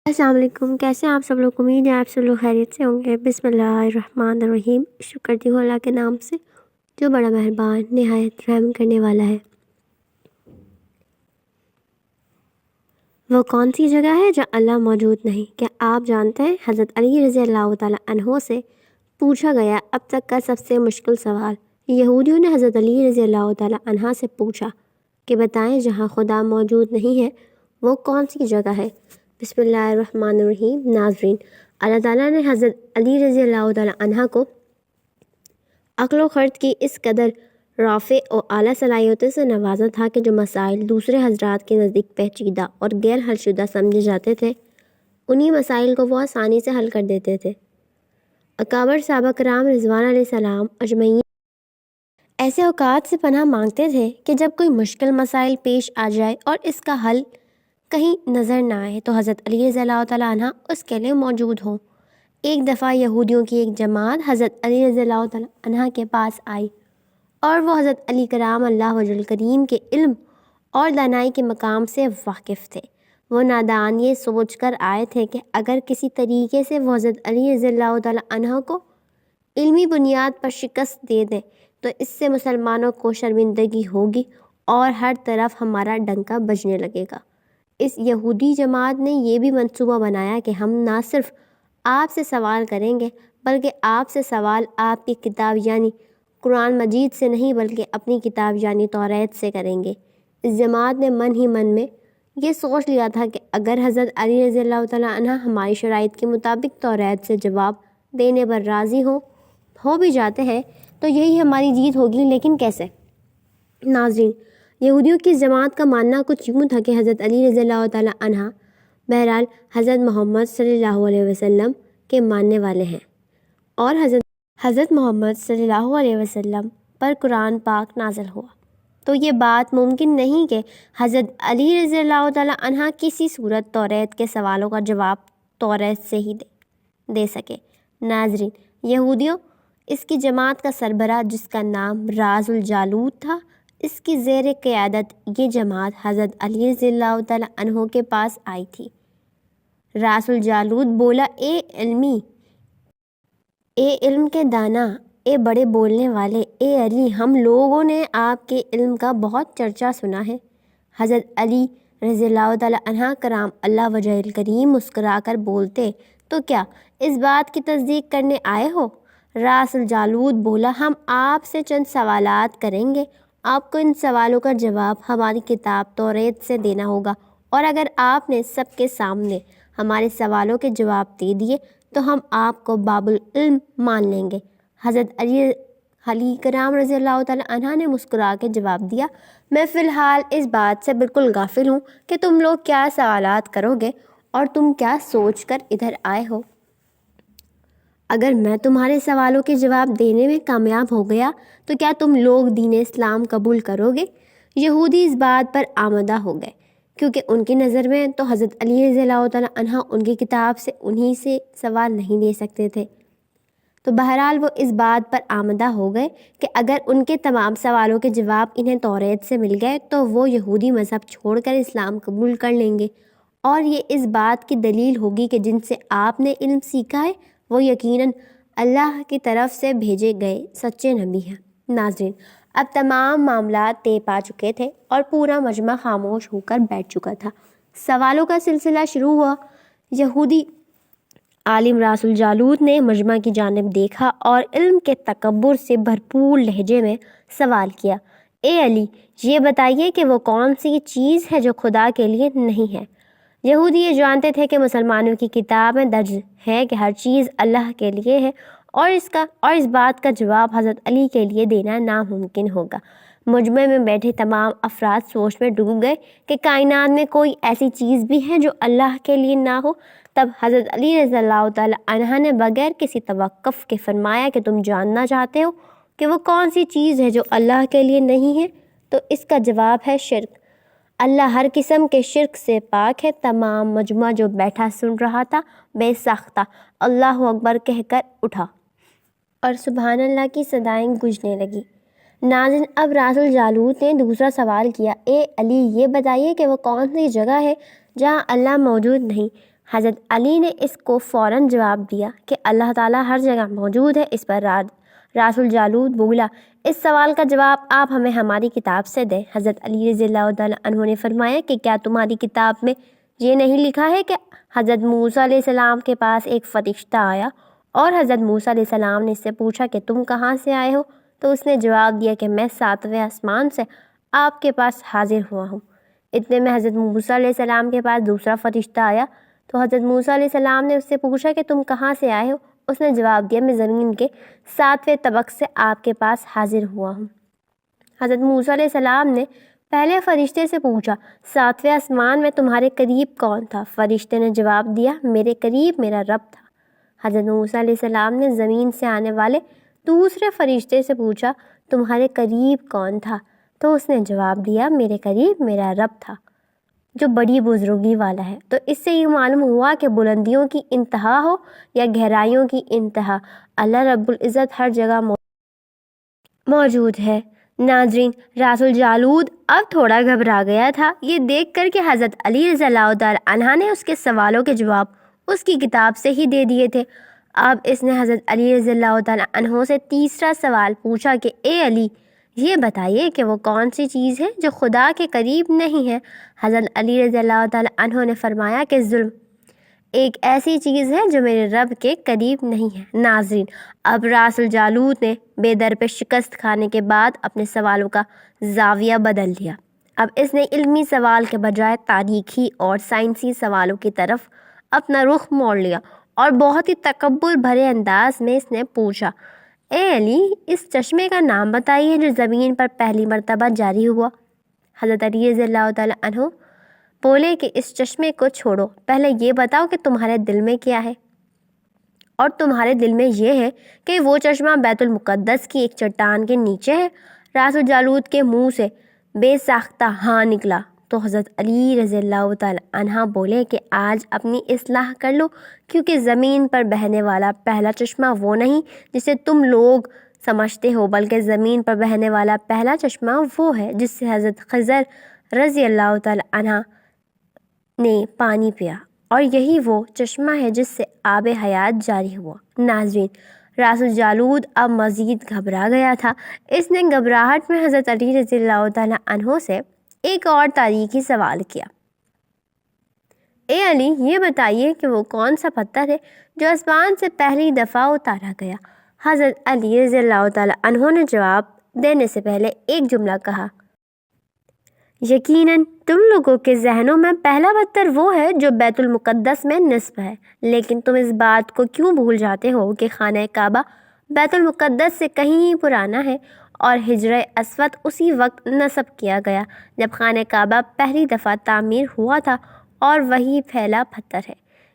السلام علیکم، کیسے ہیں آپ سب لوگ؟ امید ہے آپ سب لوگ خیریت سے ہوں گے۔ بسم اللہ الرحمن الرحیم۔ شکر کرتی ہوں اللہ کے نام سے جو بڑا مہربان نہایت رحم کرنے والا ہے۔ وہ کون سی جگہ ہے جہاں اللہ موجود نہیں؟ کیا آپ جانتے ہیں حضرت علی رضی اللہ تعالیٰ عنہ سے پوچھا گیا اب تک کا سب سے مشکل سوال۔ یہودیوں نے حضرت علی رضی اللہ تعالیٰ عنہ سے پوچھا کہ بتائیں جہاں خدا موجود نہیں ہے وہ کون سی جگہ ہے؟ بسم اللہ الرحمن الرحیم۔ ناظرین، اللہ تعالیٰ نے حضرت علی رضی اللہ تعالیٰ عنہ کو عقل و خرد کی اس قدر رافع و اعلیٰ صلاحیتوں سے نوازا تھا کہ جو مسائل دوسرے حضرات کے نزدیک پیچیدہ اور غیر حل شدہ سمجھے جاتے تھے انہی مسائل کو وہ آسانی سے حل کر دیتے تھے۔ اکابر صحابہ کرام رضوان علیہ السلام اجمعین ایسے اوقات سے پناہ مانگتے تھے کہ جب کوئی مشکل مسائل پیش آ جائے اور اس کا حل کہیں نظر نہ آئے تو حضرت علی رضی اللہ تعالیٰ عنہ اس کے لیے موجود ہوں۔ ایک دفعہ یہودیوں کی ایک جماعت حضرت علی رضی اللہ تعالیٰ عنہ کے پاس آئی اور وہ حضرت علی کرام اللہ وجہ کریم کے علم اور دانائی کے مقام سے واقف تھے۔ وہ نادان یہ سوچ کر آئے تھے کہ اگر کسی طریقے سے وہ حضرت علی رضی اللہ تعالیٰ عنہ کو علمی بنیاد پر شکست دے دیں تو اس سے مسلمانوں کو شرمندگی ہوگی اور ہر طرف ہمارا ڈنکا بجنے لگے گا۔ اس یہودی جماعت نے یہ بھی منصوبہ بنایا کہ ہم نہ صرف آپ سے سوال کریں گے بلکہ آپ سے سوال آپ کی کتاب یعنی قرآن مجید سے نہیں بلکہ اپنی کتاب یعنی توریت سے کریں گے۔ اس جماعت نے من ہی من میں یہ سوچ لیا تھا کہ اگر حضرت علی رضی اللہ تعالیٰ عنہ ہماری شرائط کے مطابق توریت سے جواب دینے پر راضی ہو بھی جاتے ہیں تو یہی ہماری جیت ہوگی، لیکن کیسے؟ ناظرین، یہودیوں کی جماعت کا ماننا کچھ یوں تھا کہ حضرت علی رضی اللہ تعالیٰ عنہ بہرحال حضرت محمد صلی اللہ علیہ وسلم کے ماننے والے ہیں اور حضرت محمد صلی اللہ علیہ وسلم پر قرآن پاک نازل ہوا، تو یہ بات ممکن نہیں کہ حضرت علی رضی اللہ تعالیٰ عنہ کسی صورت توریت کے سوالوں کا جواب توریت سے ہی دے سکے۔ ناظرین، یہودیوں اس کی جماعت کا سربراہ جس کا نام راز الجالوت تھا، اس کی زیر قیادت یہ جماعت حضرت علی رضی اللہ تعالیٰ عنہ کے پاس آئی تھی۔ راز الجالوت بولا، اے علم کے دانا، اے بڑے بولنے والے، اے علی، ہم لوگوں نے آپ کے علم کا بہت چرچا سنا ہے۔ حضرت علی رضی اللہ تعالیٰ عنہ کرام اللہ وجہ کریم مسکرا کر بولتے، تو کیا اس بات کی تصدیق کرنے آئے ہو؟ راس الجالوت بولا، ہم آپ سے چند سوالات کریں گے، آپ کو ان سوالوں کا جواب ہماری کتاب توریت سے دینا ہوگا، اور اگر آپ نے سب کے سامنے ہمارے سوالوں کے جواب دے دیے تو ہم آپ کو باب العلم مان لیں گے۔ حضرت علی کرام رضی اللہ تعالیٰ عنہ نے مسکرا کے جواب دیا، میں فی الحال اس بات سے بالکل غافل ہوں کہ تم لوگ کیا سوالات کرو گے اور تم کیا سوچ کر ادھر آئے ہو۔ اگر میں تمہارے سوالوں کے جواب دینے میں کامیاب ہو گیا تو کیا تم لوگ دین اسلام قبول کرو گے؟ یہودی اس بات پر آمادہ ہو گئے کیونکہ ان کی نظر میں تو حضرت علی رضی اللہ تعالیٰ عنہ ان کی کتاب سے انہی سے سوال نہیں دے سکتے تھے، تو بہرحال وہ اس بات پر آمادہ ہو گئے کہ اگر ان کے تمام سوالوں کے جواب انہیں توریت سے مل گئے تو وہ یہودی مذہب چھوڑ کر اسلام قبول کر لیں گے، اور یہ اس بات کی دلیل ہوگی کہ جن سے آپ نے علم سیکھا ہے وہ یقیناً اللہ کی طرف سے بھیجے گئے سچے نبی ہیں۔ ناظرین، اب تمام معاملات طے پا چکے تھے اور پورا مجمع خاموش ہو کر بیٹھ چکا تھا۔ سوالوں کا سلسلہ شروع ہوا۔ یہودی عالم راس الجالوت نے مجمع کی جانب دیکھا اور علم کے تکبر سے بھرپور لہجے میں سوال کیا، اے علی، یہ بتائیے کہ وہ کون سی چیز ہے جو خدا کے لیے نہیں ہے؟ یہودی یہ جانتے تھے کہ مسلمانوں کی کتاب میں درج ہے کہ ہر چیز اللہ کے لیے ہے اور اس بات کا جواب حضرت علی کے لیے دینا ناممکن ہوگا۔ مجمع میں بیٹھے تمام افراد سوچ میں ڈوب گئے کہ کائنات میں کوئی ایسی چیز بھی ہے جو اللہ کے لیے نہ ہو۔ تب حضرت علی رضی اللہ تعالیٰ عنہ نے بغیر کسی توقف کے فرمایا کہ تم جاننا چاہتے ہو کہ وہ کون سی چیز ہے جو اللہ کے لیے نہیں ہے؟ تو اس کا جواب ہے شرک۔ اللہ ہر قسم کے شرک سے پاک ہے۔ تمام مجمع جو بیٹھا سن رہا تھا بے ساختہ اللہ اکبر کہہ کر اٹھا اور سبحان اللہ کی صدائیں گونجنے لگی۔ ناظرین، اب راس الجالوت نے دوسرا سوال کیا، اے علی، یہ بتائیے کہ وہ کون سی جگہ ہے جہاں اللہ موجود نہیں؟ حضرت علی نے اس کو فوراً جواب دیا کہ اللہ تعالیٰ ہر جگہ موجود ہے۔ اس پر راس الجالوت بولا، اس سوال کا جواب آپ ہمیں ہماری کتاب سے دیں۔ حضرت علی رضی اللہ تعالیٰ عنہ نے فرمایا کہ کیا تمہاری کتاب میں یہ نہیں لکھا ہے کہ حضرت موسیٰ علیہ السلام کے پاس ایک فرشتہ آیا اور حضرت موسیٰ علیہ السلام نے اس سے پوچھا کہ تم کہاں سے آئے ہو؟ تو اس نے جواب دیا کہ میں 7ویں آسمان سے آپ کے پاس حاضر ہوا ہوں۔ اتنے میں حضرت موسیٰ علیہ السلام کے پاس دوسرا فرشتہ آیا تو حضرت موسیٰ علیہ السلام نے اس سے پوچھا کہ تم کہاں سے آئے ہو؟ اس نے جواب دیا، میں زمین کے 7ویں طبق سے آپ کے پاس حاضر ہوا ہوں۔ حضرت موسیٰ علیہ السلام نے پہلے فرشتے سے پوچھا، 7ویں آسمان میں تمہارے قریب کون تھا؟ فرشتے نے جواب دیا، میرے قریب میرا رب تھا۔ حضرت موسیٰ علیہ السلام نے زمین سے آنے والے دوسرے فرشتے سے پوچھا، تمہارے قریب کون تھا؟ تو اس نے جواب دیا، میرے قریب میرا رب تھا جو بڑی بزرگی والا ہے۔ تو اس سے یہ معلوم ہوا کہ بلندیوں کی انتہا ہو یا گہرائیوں کی انتہا، اللہ رب العزت ہر جگہ موجود ہے۔ ناظرین، راس الجالوت اب تھوڑا گھبرا گیا تھا یہ دیکھ کر کہ حضرت علی رضی اللہ تعالیٰ عنہ نے اس کے سوالوں کے جواب اس کی کتاب سے ہی دے دیے تھے۔ اب اس نے حضرت علی رضی اللہ تعالیٰ عنہ سے تیسرا سوال پوچھا کہ اے علی، یہ بتائیے کہ وہ کون سی چیز ہے جو خدا کے قریب نہیں ہے؟ حضرت علی رضی اللہ تعالیٰ عنہ نے فرمایا کہ ظلم ایک ایسی چیز ہے جو میرے رب کے قریب نہیں ہے۔ ناظرین، اب راس الجالوت نے بے در پہ شکست کھانے کے بعد اپنے سوالوں کا زاویہ بدل لیا۔ اب اس نے علمی سوال کے بجائے تاریخی اور سائنسی سوالوں کی طرف اپنا رخ موڑ لیا اور بہت ہی تکبر بھرے انداز میں اس نے پوچھا، اے علی، اس چشمے کا نام بتائیے جو زمین پر پہلی مرتبہ جاری ہوا۔ حضرت علی رضی اللہ تعالیٰ عنہ بولے کہ اس چشمے کو چھوڑو، پہلے یہ بتاؤ کہ تمہارے دل میں کیا ہے؟ اور تمہارے دل میں یہ ہے کہ وہ چشمہ بیت المقدس کی ایک چٹان کے نیچے ہے؟ راس الجالوت کے منہ سے بے ساختہ ہاں نکلا تو حضرت علی رضی اللہ تعالیٰ عنہ بولے کہ آج اپنی اصلاح کر لو، کیونکہ زمین پر بہنے والا پہلا چشمہ وہ نہیں جسے تم لوگ سمجھتے ہو، بلکہ زمین پر بہنے والا پہلا چشمہ وہ ہے جس سے حضرت خضر رضی اللہ تعالیٰ عنہ نے پانی پیا، اور یہی وہ چشمہ ہے جس سے آب حیات جاری ہوا۔ ناظرین، راس الجالوت اب مزید گھبرا گیا تھا۔ اس نے گھبراہٹ میں حضرت علی رضی اللہ تعالیٰ عنہ سے ایک اور تاریخی سوال کیا، اے علی، یہ بتائیے کہ وہ کون سا پتھر ہے جو آسمان سے پہلی دفعہ اتارا گیا؟ حضرت علی رضی اللہ تعالیٰ عنہ نے جواب دینے سے پہلے ایک جملہ کہا، یقیناً تم لوگوں کے ذہنوں میں پہلا پتھر وہ ہے جو بیت المقدس میں نصب ہے، لیکن تم اس بات کو کیوں بھول جاتے ہو کہ خانہ کعبہ بیت المقدس سے کہیں پرانا ہے اور حجر اسود اسی وقت نصب کیا گیا جب خانہ کعبہ پہلی دفعہ تعمیر ہوا تھا، اور وہی پھیلا پتھر ہے۔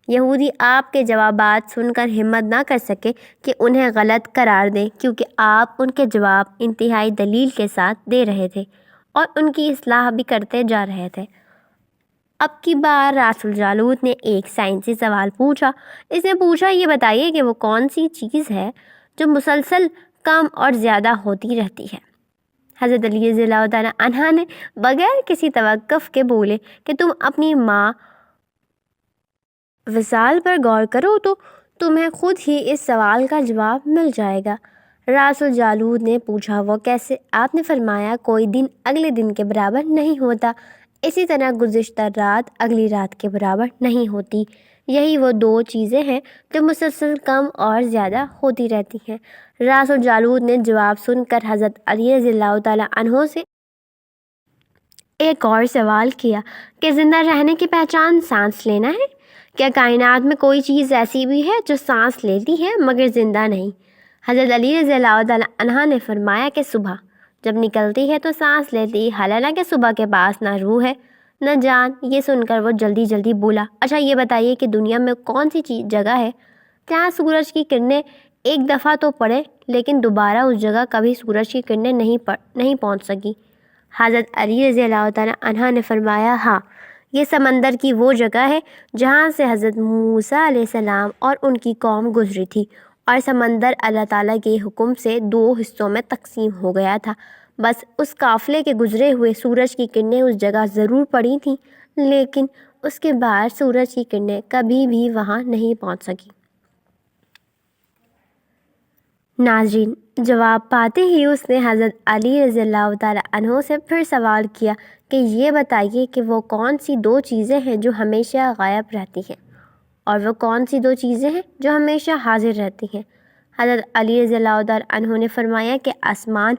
یہودی آپ کے جوابات سن کر ہمت نہ کر سکے کہ انہیں غلط قرار دیں، کیونکہ آپ ان کے جواب انتہائی دلیل کے ساتھ دے رہے تھے اور ان کی اصلاح بھی کرتے جا رہے تھے۔ اب کی بار راس الجالوت نے ایک سائنسی سوال پوچھا۔ اس نے پوچھا، یہ بتائیے کہ وہ کون سی چیز ہے جو مسلسل کم اور زیادہ ہوتی رہتی ہے؟ حضرت علی رضی اللہ تعالیٰ عنہ نے بغیر کسی توقف کے بولے کہ تم اپنی ماں وصال پر غور کرو تو تمہیں خود ہی اس سوال کا جواب مل جائے گا۔ راس الجالوت نے پوچھا، وہ کیسے؟ آپ نے فرمایا، کوئی دن اگلے دن کے برابر نہیں ہوتا، اسی طرح گزشتہ رات اگلی رات کے برابر نہیں ہوتی۔ یہی وہ دو چیزیں ہیں جو مسلسل کم اور زیادہ ہوتی رہتی ہیں۔ راس الجالوت نے جواب سن کر حضرت علی رضی اللہ تعالیٰ عنہ سے ایک اور سوال کیا کہ زندہ رہنے کی پہچان سانس لینا ہے؟ کیا کائنات میں کوئی چیز ایسی بھی ہے جو سانس لیتی ہے مگر زندہ نہیں؟ حضرت علی رضی اللہ تعالیٰ عنہ نے فرمایا کہ صبح جب نکلتی ہے تو سانس لیتی، حالانکہ صبح کے پاس نہ روح ہے نہ جان۔ یہ سن کر وہ جلدی جلدی بولا، اچھا یہ بتائیے کہ دنیا میں کون سی جگہ ہے جہاں سورج کی کرنیں ایک دفعہ تو پڑے لیکن دوبارہ اس جگہ کبھی سورج کی کرنیں نہیں پہنچ سکی؟ حضرت علی رضی اللہ تعالیٰ عنہ نے فرمایا، ہاں، یہ سمندر کی وہ جگہ ہے جہاں سے حضرت موسیٰ علیہ السلام اور ان کی قوم گزری تھی، اور سمندر اللہ تعالیٰ کے حکم سے 2 حصوں میں تقسیم ہو گیا تھا۔ بس اس قافلے کے گزرے ہوئے سورج کی کرنیں اس جگہ ضرور پڑی تھیں، لیکن اس کے بعد سورج کی کرنیں کبھی بھی وہاں نہیں پہنچ سکیں۔ ناظرین، جواب پاتے ہی اس نے حضرت علی رضی اللہ تعالیٰ عنہ سے پھر سوال کیا کہ یہ بتائیے کہ وہ کون سی 2 چیزیں ہیں جو ہمیشہ غائب رہتی ہیں، اور وہ کون سی 2 چیزیں ہیں جو ہمیشہ حاضر رہتی ہیں۔ حضرت علی رضی اللہ تعالیٰ عنہ نے فرمایا کہ آسمان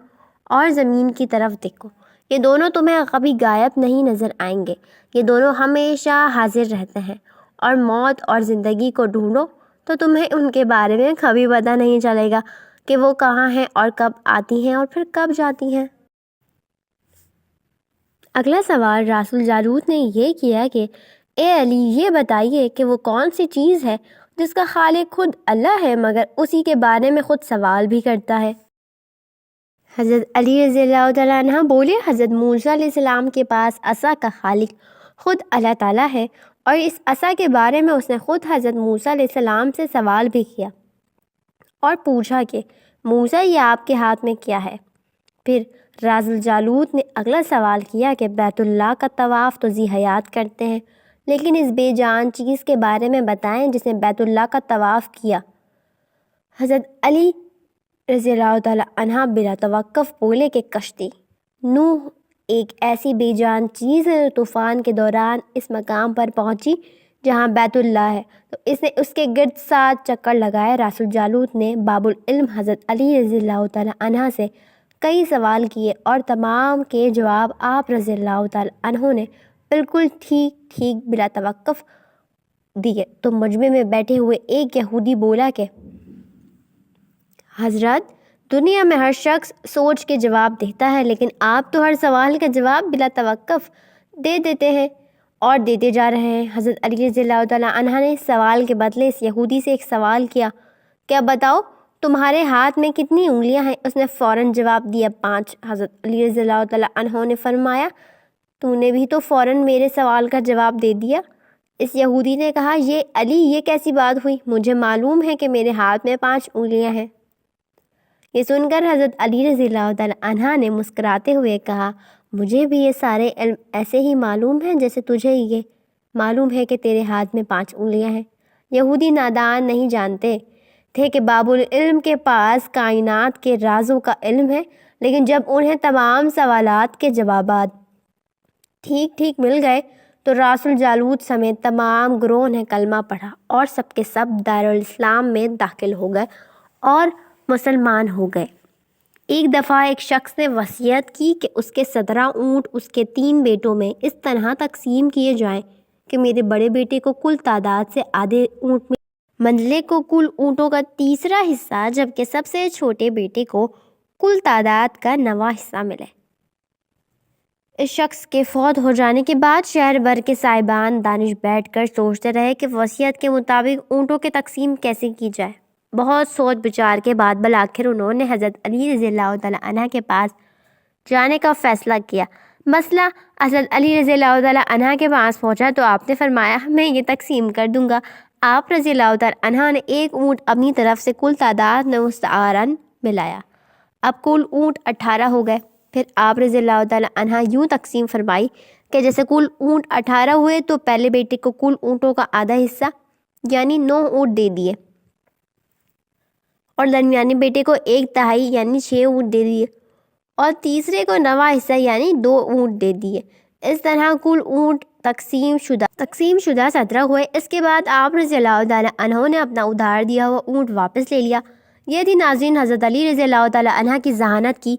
اور زمین کی طرف دیکھو، یہ دونوں تمہیں کبھی غائب نہیں نظر آئیں گے، یہ دونوں ہمیشہ حاضر رہتے ہیں۔ اور موت اور زندگی کو ڈھونڈو تو تمہیں ان کے بارے میں کبھی پتہ نہیں چلے گا کہ وہ کہاں ہیں اور کب آتی ہیں اور پھر کب جاتی ہیں۔ اگلا سوال رسول جالوت نے یہ کیا کہ اے علی، یہ بتائیے کہ وہ کون سی چیز ہے جس کا خالق خود اللہ ہے مگر اسی کے بارے میں خود سوال بھی کرتا ہے۔ حضرت علی رضی اللہ تعالیٰ عنہ بولے، حضرت موسیٰ علیہ السلام کے پاس عصا کا خالق خود اللہ تعالیٰ ہے، اور اس عصا کے بارے میں اس نے خود حضرت موسیٰ علیہ السلام سے سوال بھی کیا اور پوچھا کہ موسیٰ، یہ آپ کے ہاتھ میں کیا ہے؟ پھر رسول جالوت نے اگلا سوال کیا کہ بیت اللہ کا طواف تو ذی حیات کرتے ہیں، لیکن اس بے جان چیز کے بارے میں بتائیں جس نے بیت اللہ کا طواف کیا۔ حضرت علی رضی اللہ تعالیٰ عنہ بلا توقف بولے کہ کشتی نوح ایک ایسی بے جان چیز ہے، طوفان کے دوران اس مقام پر پہنچی جہاں بیت اللہ ہے تو اس نے اس کے گرد 7 چکر لگائے۔ رسول جالوت نے باب العلم حضرت علی رضی اللہ تعالیٰ عنہ سے کئی سوال کیے اور تمام کے جواب آپ رضی اللہ تعالیٰ عنہ نے بالکل ٹھیک بلا توقف دیے۔ تو مجمع میں بیٹھے ہوئے ایک یہودی بولا کہ حضرت، دنیا میں ہر شخص سوچ کے جواب دیتا ہے، لیکن آپ تو ہر سوال کا جواب بلا توقف دے دیتے ہیں اور دیتے جا رہے ہیں۔ حضرت علی رضی اللہ تعالیٰ عنہ نے سوال کے بدلے اس یہودی سے ایک سوال کیا کہ اب بتاؤ تمہارے ہاتھ میں کتنی انگلیاں ہیں؟ اس نے فوراً جواب دیا 5۔ حضرت علی رضی اللہ تعالیٰ عنہ نے فرمایا تو نے بھی تو فوراً میرے سوال کا جواب دے دیا۔ اس یہودی نے کہا یہ علی، یہ کیسی بات ہوئی؟ مجھے معلوم ہے کہ میرے ہاتھ میں 5 انگلیاں ہیں۔ یہ سن کر حضرت علی رضی اللہ تعالیٰ عنہ نے مسکراتے ہوئے کہا مجھے بھی یہ سارے علم ایسے ہی معلوم ہیں جیسے تجھے یہ معلوم ہے کہ تیرے ہاتھ میں 5 انگلیاں ہیں۔ یہودی نادان نہیں جانتے تھے کہ باب العلم کے پاس کائنات کے رازوں کا علم ہے، لیکن جب انہیں تمام سوالات کے جوابات ٹھیک مل گئے تو رسول جالوت سمیت تمام گروہ نے کلمہ پڑھا اور سب کے سب دارالاسلام میں داخل ہو گئے اور مسلمان ہو گئے۔ ایک دفعہ ایک شخص نے وصیت کی کہ اس کے 17 اونٹ اس کے 3 بیٹوں میں اس طرح تقسیم کیے جائیں کہ میرے بڑے بیٹے کو کل تعداد سے آدھے اونٹ ملے، منجلے کو کل اونٹوں کا 3واں حصہ، جبکہ سب سے چھوٹے بیٹے کو کل تعداد کا 9واں حصہ ملے۔ اس شخص کے فوت ہو جانے کے بعد شہر بھر کے صاحبان دانش بیٹھ کر سوچتے رہے کہ وصیت کے مطابق اونٹوں کی تقسیم کیسے کی جائے۔ بہت سوچ بچار کے بعد بالآخر انہوں نے حضرت علی رضی اللہ تعالیٰ عنہ کے پاس جانے کا فیصلہ کیا۔ مسئلہ حضرت علی رضی اللہ تعالیٰ عنہ کے پاس پہنچا تو آپ نے فرمایا میں یہ تقسیم کر دوں گا۔ آپ رضی اللہ تعالیٰ عنہ نے 1 اونٹ اپنی طرف سے کل تعداد میں مستعارن ملایا، اب کل اونٹ 18 ہو گئے۔ پھر آپ رضی اللہ تعالیٰ عنہ یوں تقسیم فرمائی کہ جیسے کل اونٹ 18 ہوئے تو پہلے بیٹے کو کل اونٹوں کا آدھا حصہ یعنی 9 اونٹ دے دیے، اور درمیانی بیٹے کو 1/3 یعنی 6 اونٹ دے دیے، اور تیسرے کو 9واں حصہ یعنی 2 اونٹ دے دیے۔ اس طرح کل اونٹ تقسیم شدہ 17 ہوئے۔ اس کے بعد آپ رضی اللہ تعالیٰ عنہ نے اپنا ادھار دیا ہوا اونٹ واپس لے لیا۔ یہ تھی ناظرین حضرت علی رضی اللہ تعالیٰ عنہ کی ذہانت کی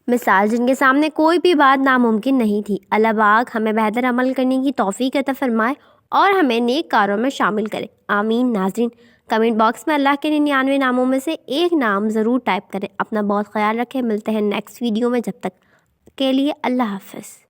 مثال، جن کے سامنے کوئی بھی بات ناممکن نہیں تھی۔ اللہ پاک ہمیں بہتر عمل کرنے کی توفیق عطا فرمائے اور ہمیں نیک کاروں میں شامل کرے، آمین۔ ناظرین، کمنٹ باکس میں اللہ کے 99 ناموں میں سے ایک نام ضرور ٹائپ کریں۔ اپنا بہت خیال رکھیں، ملتے ہیں نیکسٹ ویڈیو میں، جب تک کے لیے اللہ حافظ۔